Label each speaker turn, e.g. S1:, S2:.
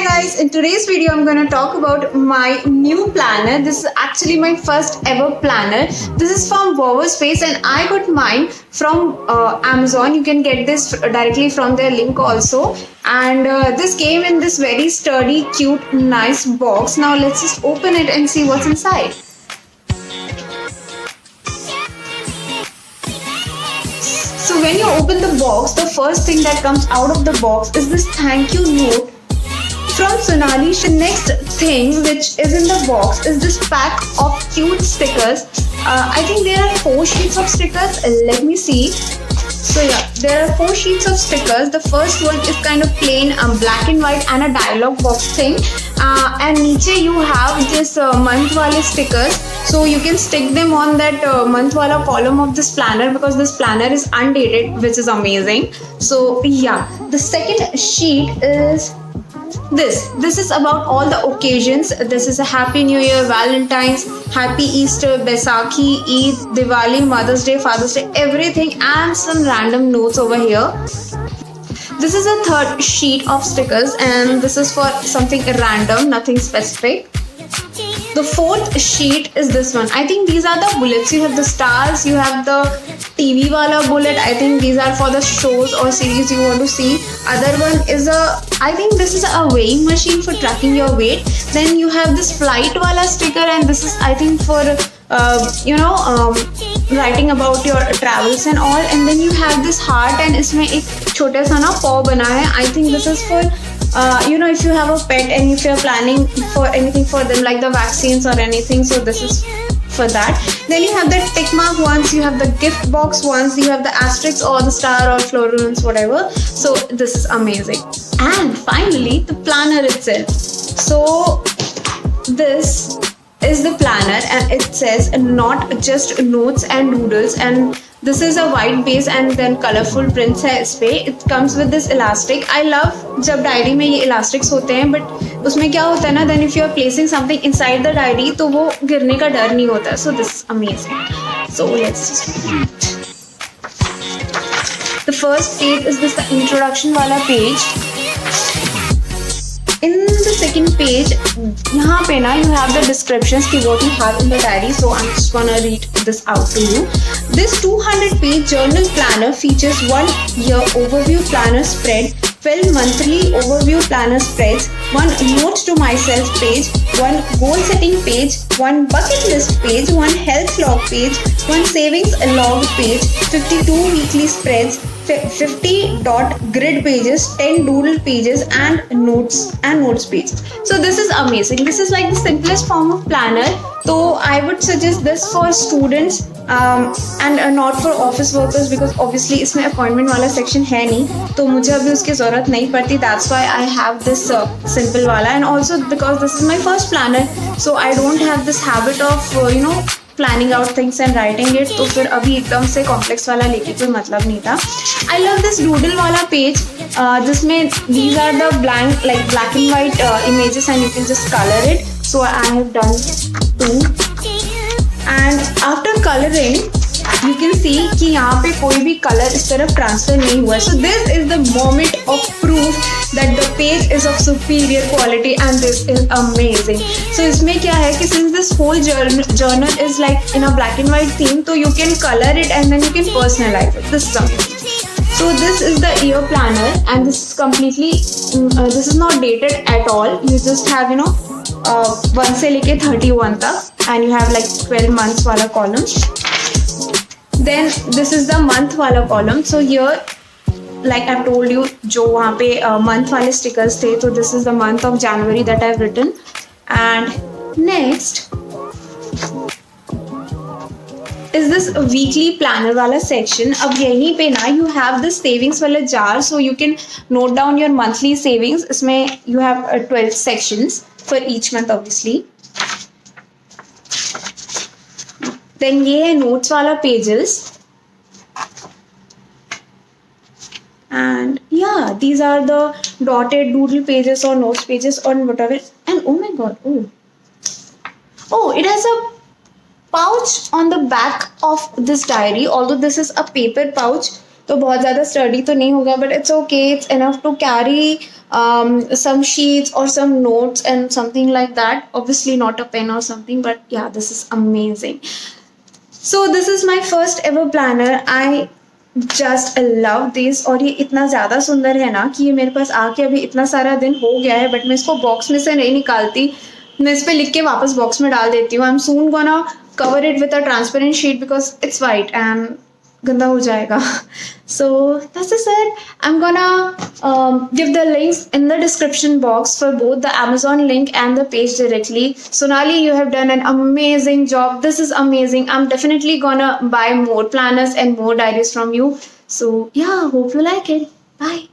S1: Hi guys, in today's video I'm going to talk about my new planner. This is actually my first ever planner. This is from Workspace and I got mine from Amazon. You can get this directly from their link also. And this came in this very sturdy, cute, nice box. Now let's just open it and see what's inside. So when you open the box, the first thing that comes out of the box is this thank you note from Sonali. The next thing which is in the box is this pack of cute stickers. I think there are 4 sheets of stickers. Let me see. So yeah, there are 4 sheets of stickers. The first one is kind of plain black and white and a dialogue box thing. And niche you have this month wale stickers. So you can stick them on that month wala column of this planner because this planner is undated, which is amazing. So yeah, the second sheet is this is about all the occasions. This is a Happy New Year, Valentine's, Happy Easter, Baisakhi, Eid, Diwali, Mother's Day, Father's Day, everything, and some random notes over here. This is a third sheet of stickers and this is for something random, nothing specific. The fourth sheet is this one. I think these are the bullets. You have the stars, you have the TV wala bullet. I think these are for the shows or series you want to see. Other one is I think this is a weighing machine for tracking your weight. Then you have this flight wala sticker and this is I think for writing about your travels and all. And then you have this heart and इसमें एक छोटा सा ना paw बना है. I think this is for if you have a pet and if you're planning for anything for them like the vaccines or anything, so this is for that. Then you have the tick mark ones, you have the gift box ones, you have the asterisk or the star or florals, whatever. So this is amazing. And finally the planner itself. So this is the planner and it says not just notes and doodles, and this is a white base and then colorful prints है इस पे. It comes with this elastic. I love जब diary में ये elastics होते हैं, but उसमें क्या होता है ना, then if you are placing something inside the diary तो वो गिरने का डर नहीं होता. So this is amazing. So let's just read. The first page is this the introduction वाला page. In the second page, यहाँ पे ना you have the descriptions की what you have in the diary. So I'm just gonna read this out to you. This 200-page journal planner features 1 year overview planner spread, 12 monthly overview planner spreads, 1 notes to myself page, 1 goal setting page, 1 bucket list page, 1 health log page, 1 savings log page, 52 weekly spreads, 50 dot grid pages, 10 doodle pages and notes pages. So this is amazing. This is like the simplest form of planner. So I would suggest this for students and not for office workers because obviously इसमें appointment वाला section है नहीं, तो मुझे अभी उसकी ज़रूरत नहीं पड़ती. That's why I have this simple वाला, and also because this is my first planner, so I don't have this habit of planning out things and writing it. तो फिर अभी एकदम से complex वाला लेके कोई मतलब नहीं था. I love this doodle वाला page जिसमें these are the blank like black and white images and you can just color it. So I have done 2. And after coloring you can see कि यहाँ पे कोई भी color इस तरफ transfer नहीं हुआ है. So this is the moment of proof that the page is of superior quality and this is amazing. So इसमें क्या है कि since this whole journal is like in a black and white theme, so you can color it and then you can personalize it. This is amazing. So this is the year planner and this is completely this is not dated at all. You just have 1 से लेके 31 तक and you have like 12 months वाला column. Then this is the month वाला column. So here like I've told you जो वहाँ पे month वाले stickers थे, तो this is the month of January that I've written. And next is this weekly planner वाला section. अब यहीं पे ना you have this savings वाला jar, so you can note down your monthly savings. इसमें you have 12 sections for each month obviously. Then ये है notes वाला pages. And yeah, these are the dotted doodle pages or notes pages or whatever. And oh my god, oh, it has a pouch on the back of this diary. Although this is a paper pouch, तो बहुत ज़्यादा study तो नहीं होगा, but it's okay, it's enough to carry some sheets or some notes and something like that. Obviously not a pen or something, but yeah, this is amazing. So this is my first ever planner. I just love this. और ये इतना ज़्यादा सुंदर है ना कि ये मेरे पास आके अभी इतना सारा दिन हो गया है, बट मैं इसको बॉक्स में से नहीं निकालती. मैं इस पे लिख के वापस बॉक्स में डाल देती हूँ. I am soon gonna cover it with a transparent sheet because it's white and गंदा हो जाएगा. So that's it. I'm gonna give the links in the description box for both the Amazon link and the page directly. Sonali, you have done an amazing job. This is amazing. I'm definitely gonna buy more planners and more diaries from you. So yeah, hope you like it. Bye.